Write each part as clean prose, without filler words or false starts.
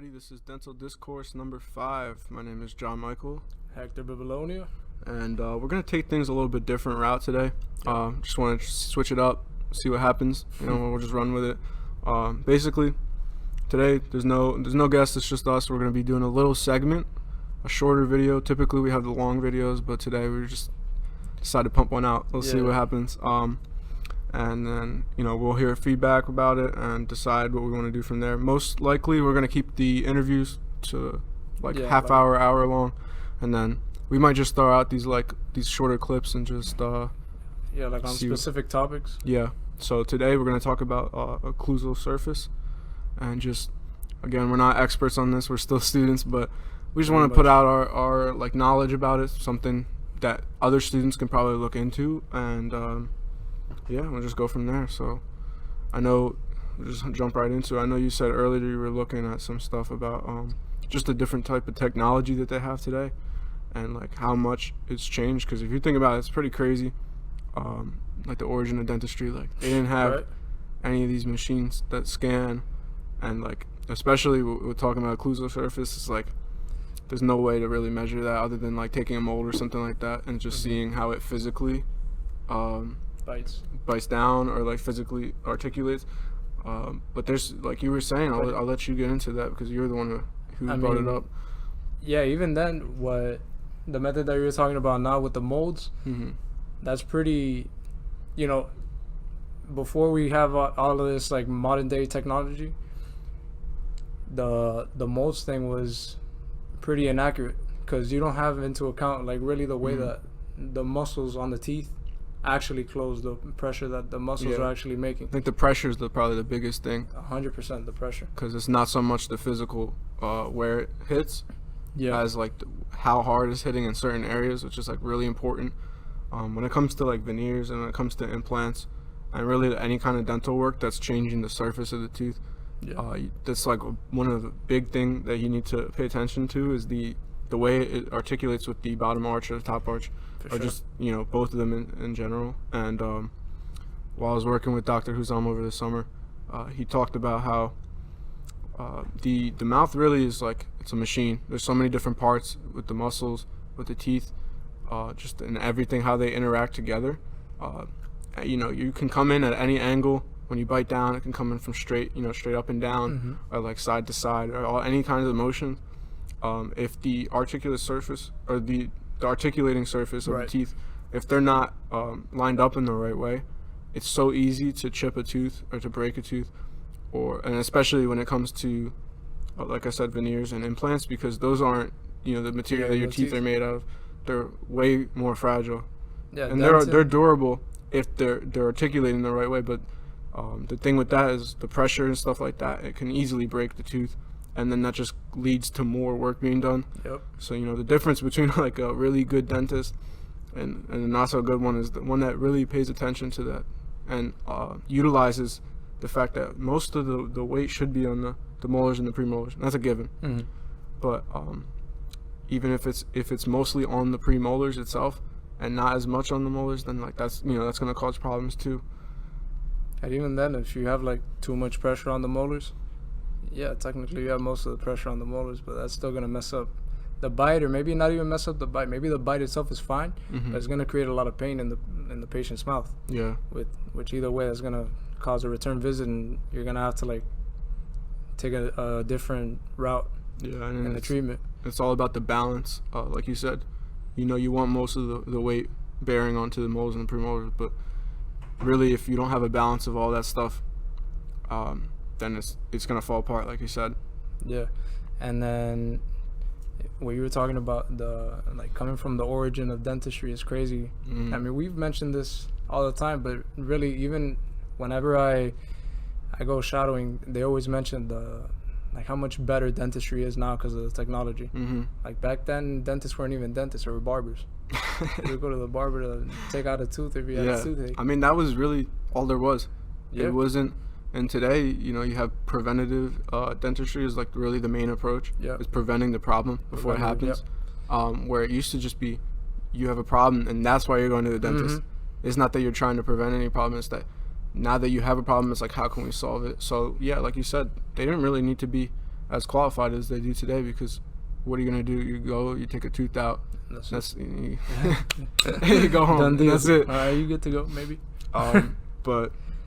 everybody. This is Dental Discourse number 5. My name is Jon-Michael. Hector Babylonia. And we're going to take things a little bit different route today. Just want to switch it up, see what happens. We'll just run with it. Basically, today there's no guests. It's just us. We're going to be doing a little segment, a shorter video. Typically we have the long videos, but today we just decided to pump one out. Let's see what happens. And then, we'll hear feedback about it and decide what we want to do from there. Most likely, we're going to keep the interviews to hour long. And then we might just throw out these shorter clips and just on specific topics. Yeah. So today we're going to talk about Occlusal Surface. And just, again, we're not experts on this. We're still students, but we just want to put out our knowledge about it, something that other students can probably look into. And we'll just go from there. So I know, we'll just jump right into it. I know you said earlier you were looking at some stuff about just the different type of technology that they have today and how much it's changed. Because if you think about it, it's pretty crazy. The origin of dentistry, they didn't have any of these machines that scan, and especially we're talking about occlusal surface. It's there's no way to really measure that other than taking a mold or something like that and just seeing how it physically bites down or physically articulates. But there's, you were saying, I'll let you get into that because you're the one who brought it up. Yeah, even then, the method that you were talking about now with the molds, that's pretty, before we have all of this modern day technology, the molds thing was pretty inaccurate because you don't have into account really the way that the muscles on the teeth actually close, the pressure that the muscles are actually making. I think the pressure is probably the biggest thing. 100% the pressure. Because it's not so much the physical where it hits, as how hard it's hitting in certain areas, which is really important. When it comes to veneers and when it comes to implants, and really any kind of dental work that's changing the surface of the tooth, that's one of the big thing that you need to pay attention to is the way it articulates with the bottom arch or the top arch. Just both of them in general. And while I was working with Dr. Huzam over the summer, he talked about how the mouth really is it's a machine. There's so many different parts with the muscles, with the teeth, just in everything, how they interact together. You can come in at any angle. When you bite down, it can come in from straight up and down, or side to side, or any kind of motion. If the articulate surface or the articulating surface of the teeth, if they're not lined up in the right way, it's so easy to chip a tooth or to break a tooth, and especially when it comes to like I said, veneers and implants, because those aren't the material that your teeth are made of. They're way more fragile, and they're durable if they're articulating the right way. But the thing with that is the pressure and stuff like that. It can easily break the tooth. And then that just leads to more work being done. So the difference between a really good dentist and a not so good one is the one that really pays attention to that and utilizes the fact that most of the weight should be on the molars and the premolars. That's a given. But even if it's mostly on the premolars itself and not as much on the molars, then that's that's going to cause problems too. And even then, if you have too much pressure on the molars, technically you have most of the pressure on the molars, but that's still going to mess up the bite, or maybe not even mess up the bite. Maybe the bite itself is fine, but it's going to create a lot of pain in the patient's mouth. Which either way is going to cause a return visit, and you're going to have to take a different route in the treatment. It's all about the balance. Like you said, you want most of the weight bearing onto the molars and the premolars, but really if you don't have a balance of all that stuff, then it's gonna fall apart, like you said. And then what you were talking about, the coming from the origin of dentistry is crazy. I mean, we've mentioned this all the time, but really even whenever I go shadowing, they always mention the how much better dentistry is now because of the technology. Back then, dentists weren't even dentists; they were barbers. You would go to the barber to take out a tooth if you had a toothache. I mean, that was really all there was. It wasn't. And today, you have preventative dentistry is really the main approach. Is preventing the problem before it happens. Where it used to just be, you have a problem and that's why you're going to the dentist. It's not that you're trying to prevent any problem. It's that now that you have a problem, it's how can we solve it? So like you said, they didn't really need to be as qualified as they do today, because what are you gonna do? You go, you take a tooth out. That's you, you go home. Done deal. That's it. All right, you get to go maybe.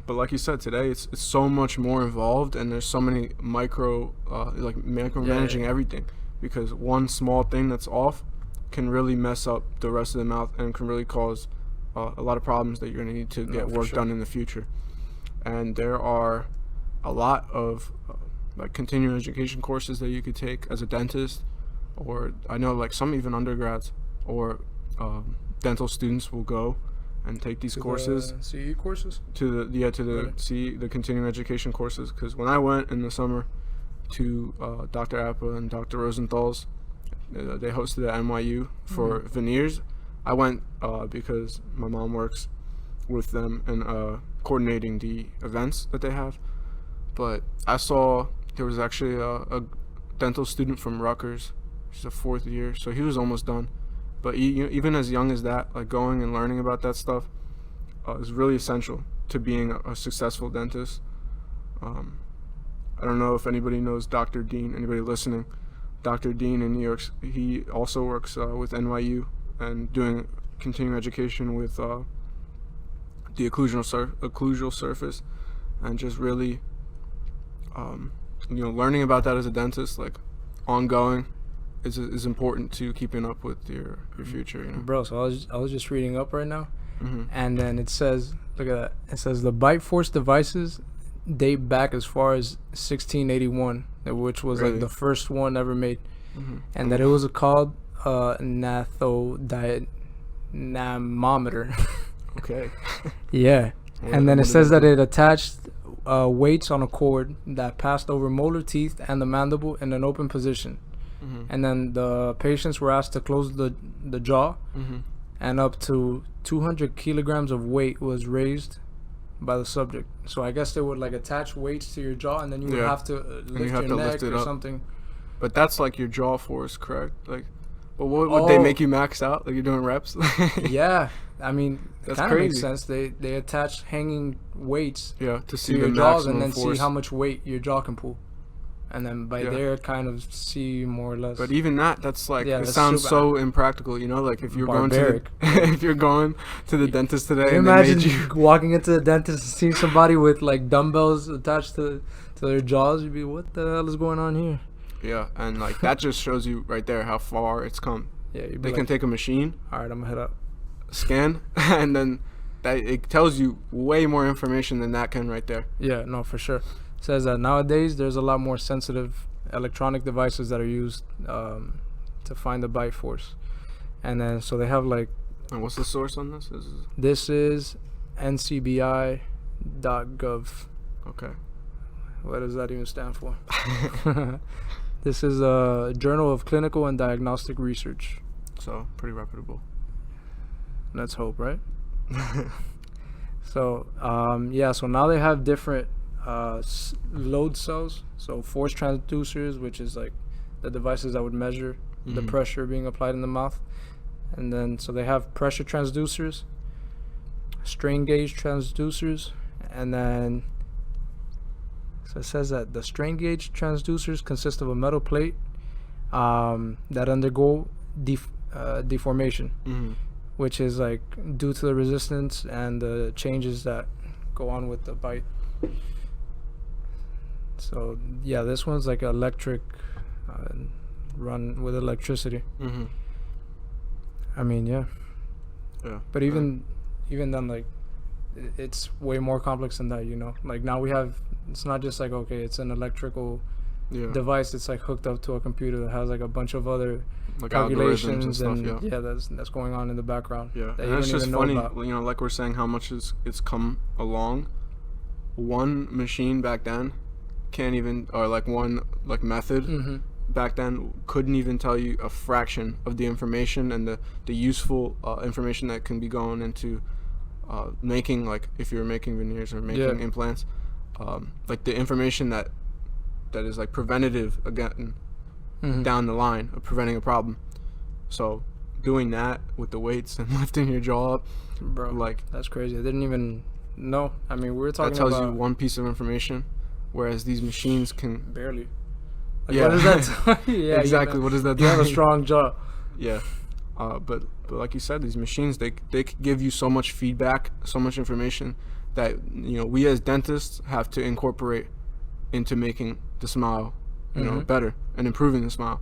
But like you said today, it's so much more involved, and there's so many micromanaging everything, because one small thing that's off can really mess up the rest of the mouth and can really cause a lot of problems that you're going to need to get work done in the future. And there are a lot of like continuing education courses that you could take as a dentist, or I know like some even undergrads or dental students will go and take these courses. CE courses? To the CE, the continuing education courses. Because when I went in the summer to Dr. Appa and Dr. Rosenthal's, they hosted at NYU for veneers. I went because my mom works with them and coordinating the events that they have. But I saw there was actually a dental student from Rutgers. He's a 4th year, so he was almost done. But even as young as that, like going and learning about that stuff is really essential to being a successful dentist. I don't know if anybody knows Dr. Dean, anybody listening. Dr. Dean in New York, he also works with NYU and doing continuing education with the occlusal surface, and just really, learning about that as a dentist, like ongoing, is important to keeping up with your future. Bro, so I was just reading up right now, and then it says, look at that. It says the bite force devices date back as far as 1681, which was like the first one ever made, and that it was called nathodynamometer. Okay. Yeah. And then it says that it attached weights on a cord that passed over molar teeth and the mandible in an open position. And then the patients were asked to close the jaw, and up to 200 kilograms of weight was raised by the subject. So I guess they would like attach weights to your jaw, and then you would have to lift your neck or something. But that's like your jaw force, correct? Like, but what would they make you max out? Like you're doing reps? Yeah, I mean, that's kind of crazy. makes sense. They attach hanging weights to see your the jaws, and maximum then force. see how much weight your jaw can pull, and then by there kind of see more or less. But even that's like it that's sounds so impractical, like if you're barbaric. if you're going to the dentist today, Can you imagine walking into the dentist and seeing somebody with like dumbbells attached to their jaws? You'd be, what the hell is going on here? Yeah, and like that just shows you right there how far it's come. Yeah, they can take a machine. All right, I'm gonna head up. Scan, and then it tells you way more information than that can right there. Yeah, no, for sure. It says that nowadays there's a lot more sensitive electronic devices that are used to find the bite force, and then so they have like. And what's the source on this? This is ncbi.gov. Okay. What does that even stand for? This is a Journal of Clinical and Diagnostic Research. So, pretty reputable. Let's hope, right? So, so now they have different load cells. So, force transducers, which is like the devices that would measure the pressure being applied in the mouth. And then, so they have pressure transducers, strain gauge transducers, and then so it says that the strain gauge transducers consist of a metal plate that undergo deformation, which is like due to the resistance and the changes that go on with the bite. So yeah, this one's like electric, run with electricity. I mean, yeah. But even then, like, it's way more complex than that, Like now we have, it's not just like, okay, it's an electrical device. It's like hooked up to a computer that has like a bunch of other like calculations and stuff, that's going on in the background. Yeah, that and it's just funny, about. Like we're saying, how much it's come along. One machine back then can't even, or like one like method back then couldn't even tell you a fraction of the information and the useful information that can be going into making, like if you're making veneers or making implants, like the information that is like preventative again down the line of preventing a problem. So doing that with the weights and lifting your jaw up, bro, like that's crazy. I didn't even know. I mean, we were talking that tells about you one piece of information, whereas these machines can barely. Like, what does that yeah, exactly. What does that do? You have a strong jaw. Yeah. But like you said, these machines, they could give you so much feedback, so much information that, you know, we as dentists have to incorporate into making the smile, you know, better and improving the smile,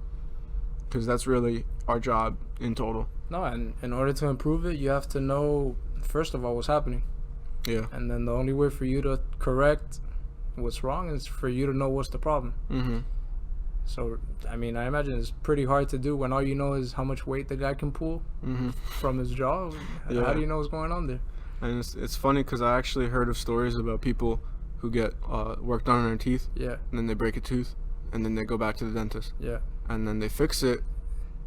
because that's really our job in total. No, and in order to improve it, you have to know, first of all, what's happening. Yeah. And then the only way for you to correct what's wrong is for you to know what's the problem. So, I mean, I imagine it's pretty hard to do when all you know is how much weight the guy can pull from his jaw. Yeah. How do you know what's going on there? And it's funny because I actually heard of stories about people who get work done on their teeth. Yeah. And then they break a tooth, and then they go back to the dentist. Yeah. And then they fix it,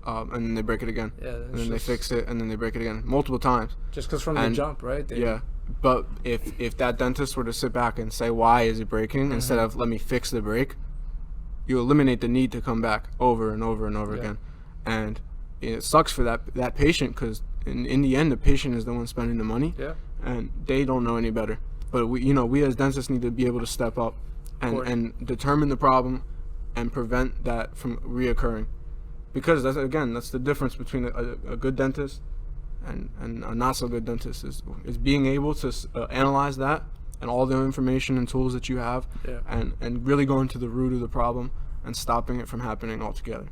and then they break it again. Yeah. And then they fix it, and then they break it again multiple times. Just because from the jump, right? Yeah. But if that dentist were to sit back and say, why is it breaking, instead of let me fix the break, you eliminate the need to come back over and over and over again. And it sucks for that patient, because in the end, the patient is the one spending the money. Yeah. And they don't know any better. But we as dentists need to be able to step up and determine the problem and prevent that from reoccurring. Because that's the difference between a good dentist and a not so good dentist is being able to analyze that and all the information and tools that you have, and really going to the root of the problem and stopping it from happening altogether.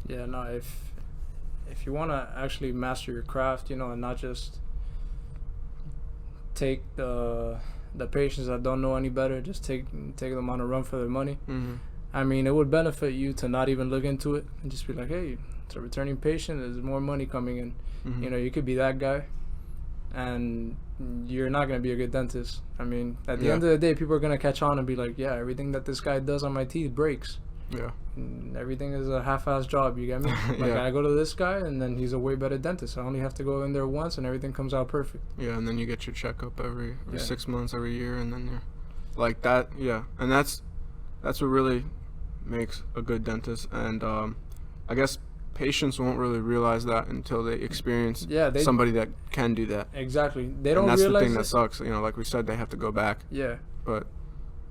Yeah, no, if you want to actually master your craft, you know, and not just take the patients that don't know any better, just take them on a run for their money. I mean, it would benefit you to not even look into it and just be like, hey, it's a returning patient, there's more money coming in. You know, you could be that guy, and you're not going to be a good dentist. I mean, at the end of the day, people are going to catch on and be like, yeah, everything that this guy does on my teeth breaks. Yeah. And everything is a half-assed job, you get me? Like, I go to this guy, and then he's a way better dentist. I only have to go in there once, and everything comes out perfect. Yeah, and then you get your checkup every 6 months, every year, and then you're like that. Yeah, and that's what really makes a good dentist. And I guess patients won't really realize that until they experience somebody that can do that. Exactly. They don't realize. And that's realize the thing that sucks. You know, like we said, they have to go back. Yeah. But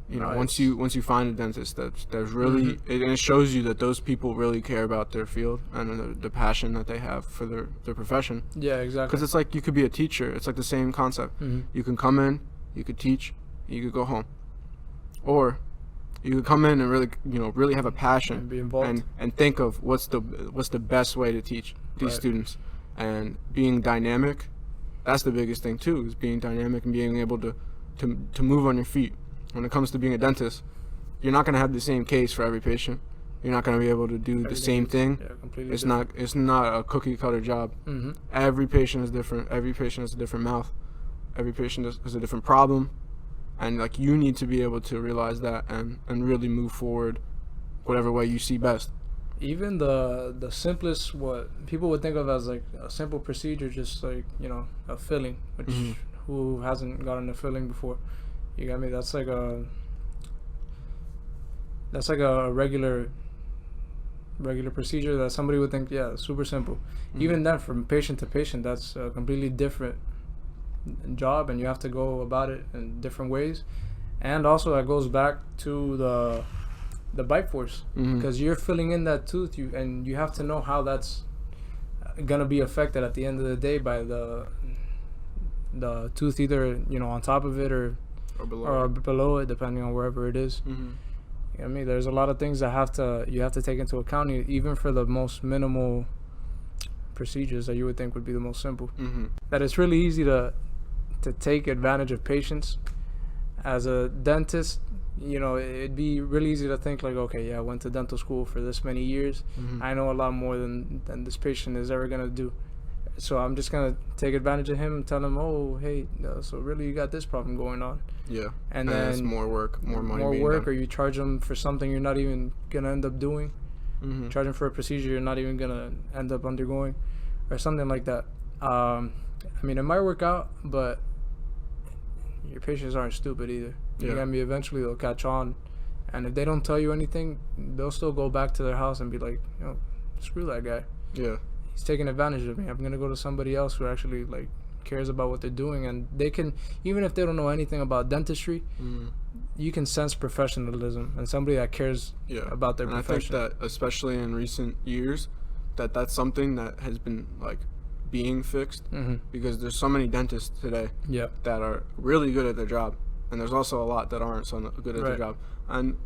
you know, once you find a dentist that's really, and it shows you that those people really care about their field and the passion that they have for their profession. Yeah, exactly. Because it's like you could be a teacher. It's like the same concept. You can come in, you could teach, you could go home, or you could come in and really have a passion and be involved and think of what's the best way to teach these students, and being dynamic. That's the biggest thing too, is being dynamic and being able to move on your feet. When it comes to being a dentist, you're not going to have the same case for every patient. You're not going to be able to do the same thing. Completely it's not a cookie cutter job. Every patient is different. Every patient has a different mouth. Every patient has a different problem. And like, you need to be able to realize that and really move forward whatever way you see best. Even the simplest, what people would think of as like a simple procedure, just like, you know, a filling, which who hasn't gotten a filling before? You got me? That's like a regular procedure that somebody would think, yeah, super simple. Even then, from patient to patient, that's a completely different job, and you have to go about it in different ways. And also, that goes back to the bite force, because you're filling in that tooth, and you have to know how that's gonna be affected at the end of the day by the tooth, either, you know, on top of it or below it, depending on wherever it is. You know what I mean? There's a lot of things that you have to take into account, even for the most minimal procedures that you would think would be the most simple. That it's really easy to take advantage of patients. As a dentist, you know, it'd be really easy to think like, okay, yeah, I went to dental school for this many years. I know a lot more than this patient is ever gonna do. So I'm just gonna take advantage of him and tell him, oh, hey, so really you got this problem going on. Yeah. And then it's more work, more money. More being work, done. or you charge them for something you're not even gonna end up doing. Charge them for a procedure you're not even gonna end up undergoing, or something like that. I mean, it might work out, but your patients aren't stupid either. You got me? Eventually they'll catch on, and if they don't tell you anything, they'll still go back to their house and be like, you know, screw that guy. Yeah. He's taking advantage of me. I'm gonna go to somebody else who actually like cares about what they're doing, and they can, even if they don't know anything about dentistry, you can sense professionalism and somebody that cares about their profession. I think that especially in recent years, that's something that has been like being fixed, because there's so many dentists today that are really good at their job, and there's also a lot that aren't so good at their job. And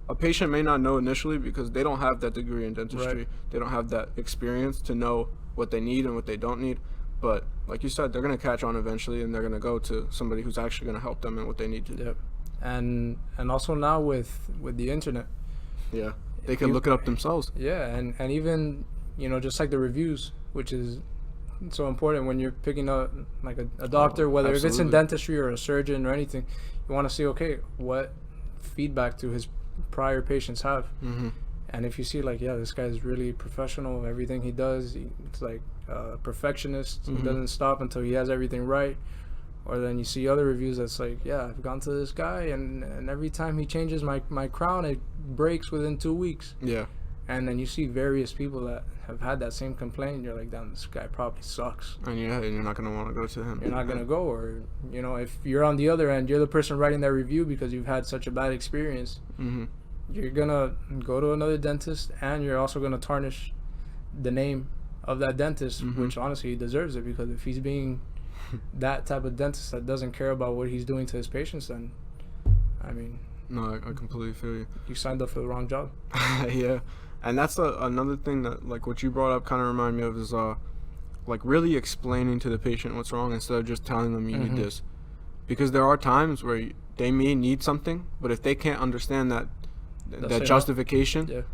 a patient may not know initially because they don't have that degree in dentistry. They don't have that experience to know what they need and what they don't need. But like you said, they're going to catch on eventually, and they're going to go to somebody who's actually going to help them in what they need to do. And also now with the internet, they can look it up themselves. And even, you know, just like the reviews, which is so important when you're picking up like a doctor, whether if it's in dentistry or a surgeon or anything, you want to see, okay, what feedback do his prior patients have. And if you see like, this guy's really professional, everything he does, it's like a perfectionist. He doesn't stop until he has everything right. Or then you see other reviews that's like, I've gone to this guy and every time he changes my crown, it breaks within 2 weeks. And then you see various people that have had that same complaint. You're like, damn, this guy probably sucks. And you're not going to want to go to him. You're not going to go. Or, you know, if you're on the other end, you're the person writing that review because you've had such a bad experience. You're going to go to another dentist, and you're also going to tarnish the name of that dentist, which honestly he deserves it, because if he's being that type of dentist that doesn't care about what he's doing to his patients, then, I mean... No, I completely feel you. You signed up for the wrong job. And that's another thing that, like, what you brought up kind of remind me of is, like, really explaining to the patient what's wrong instead of just telling them you need this. Because there are times where they may need something, but if they can't understand that justification,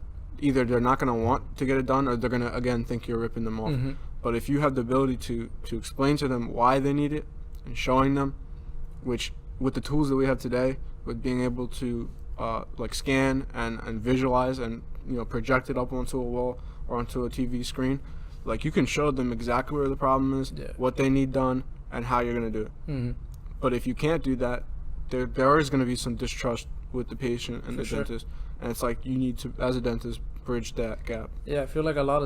either they're not going to want to get it done, or they're going to, again, think you're ripping them off. But if you have the ability to explain to them why they need it and showing them, which with the tools that we have today, with being able to like scan and visualize and, you know, project it up onto a wall or onto a TV screen, like you can show them exactly where the problem is, what they need done, and how you're going to do it. But if you can't do that, there is going to be some distrust with the patient and the dentist, and it's like you need to, as a dentist, bridge that gap. I feel like a lot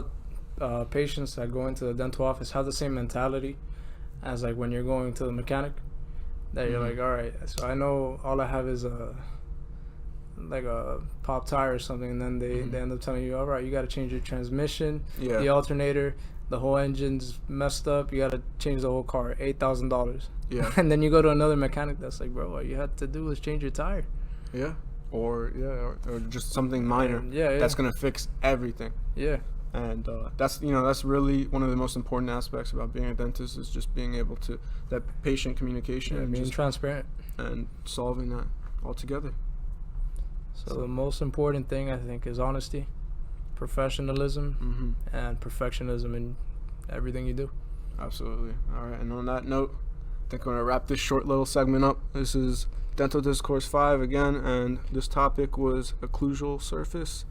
of patients that go into the dental office have the same mentality as like when you're going to the mechanic, that you're like, all right, so I know all I have is a pop tire or something, and then they end up telling you, all right, you got to change your transmission, the alternator, the whole engine's messed up, you got to change the whole car, $8,000. And then you go to another mechanic that's like, bro, all you had to do was change your tire. Or just something minor that's gonna fix everything. And that's really one of the most important aspects about being a dentist, is just being able to, that patient communication, and being transparent and solving that altogether. So the most important thing, I think, is honesty, professionalism, and perfectionism in everything you do. Absolutely. All right, and on that note, I think I'm going to wrap this short little segment up. This is Dental Discourse 5 again, and this topic was occlusal surface,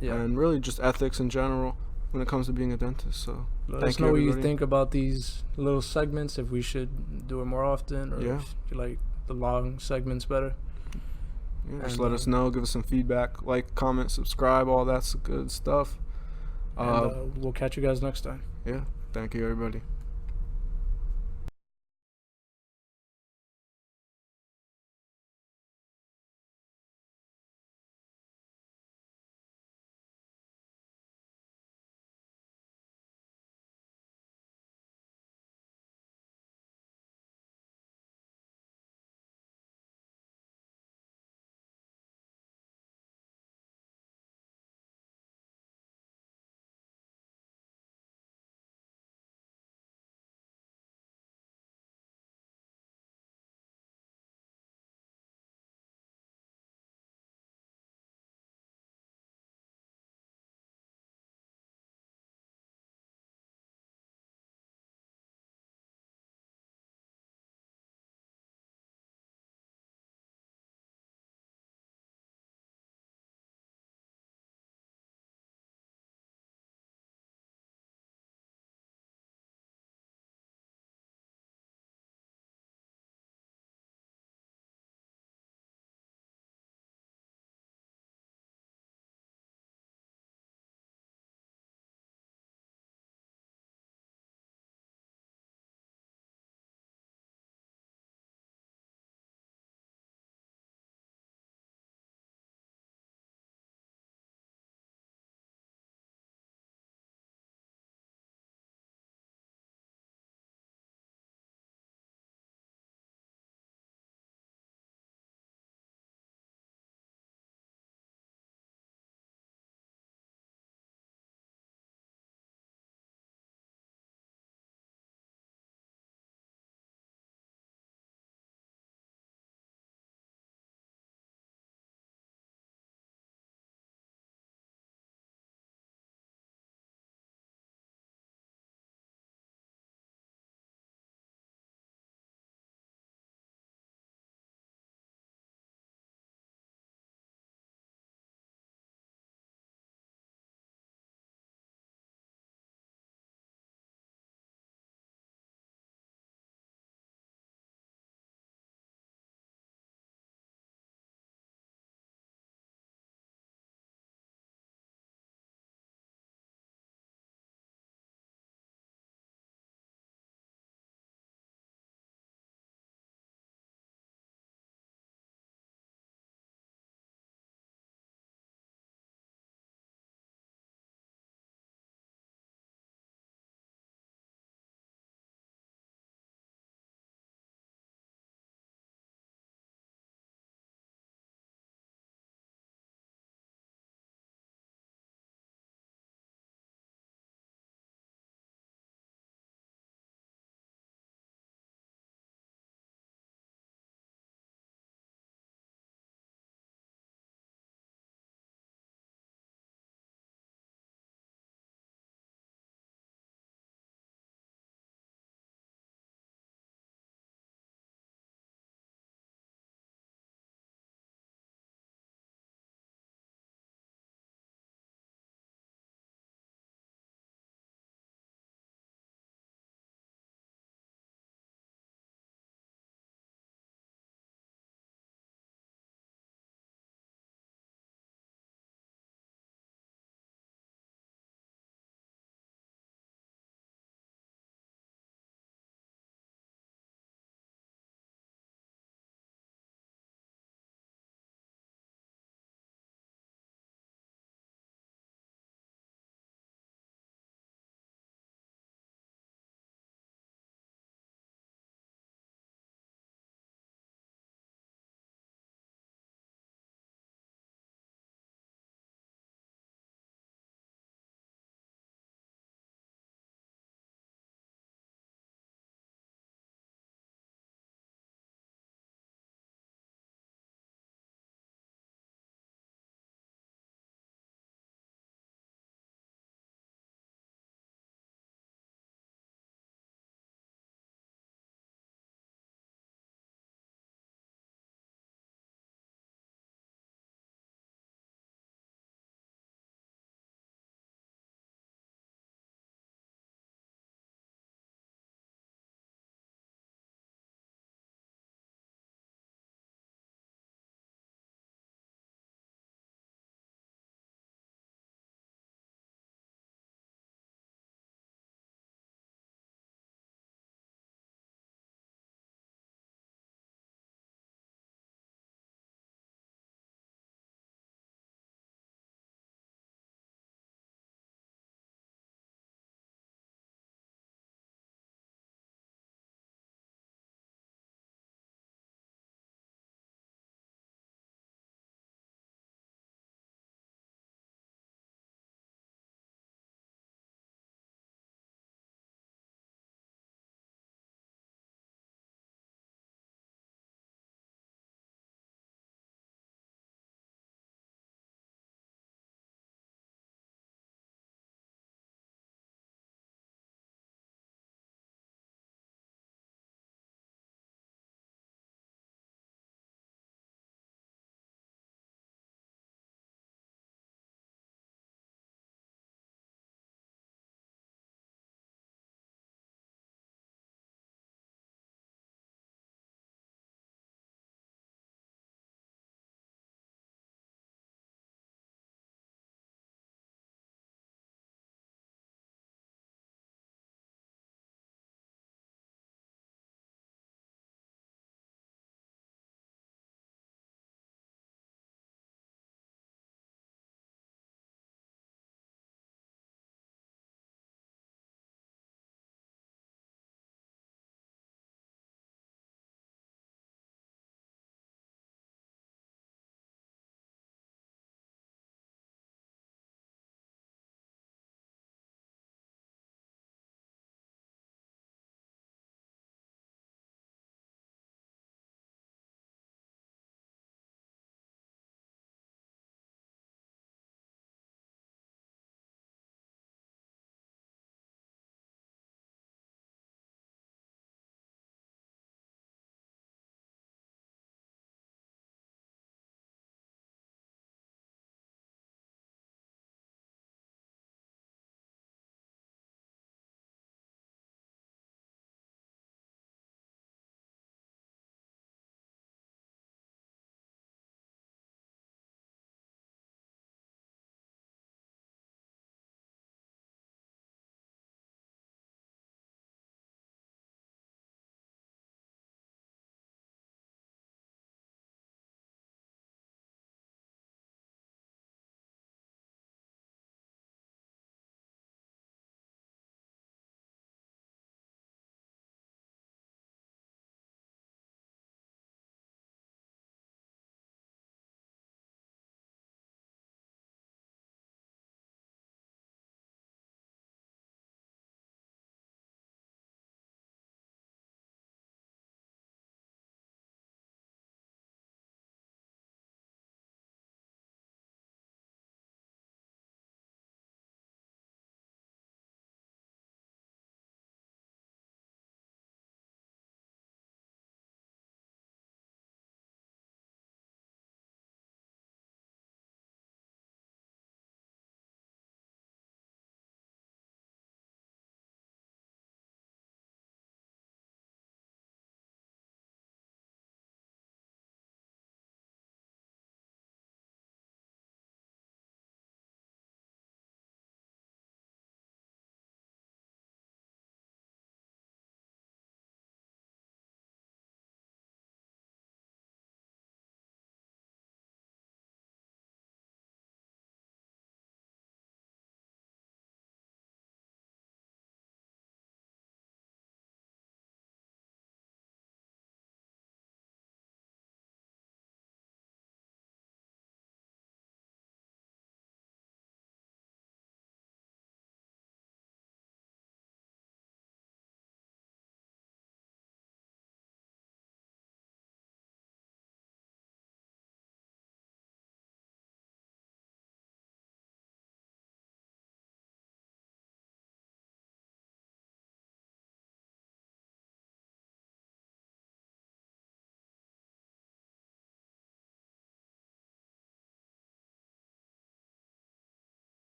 and really just ethics in general when it comes to being a dentist. So let us know what you think about these little segments, if we should do it more often, or if you like the long segments better. Just let us know, give us some feedback, like, comment, subscribe, all that's good stuff. And we'll catch you guys next time. Thank you, everybody.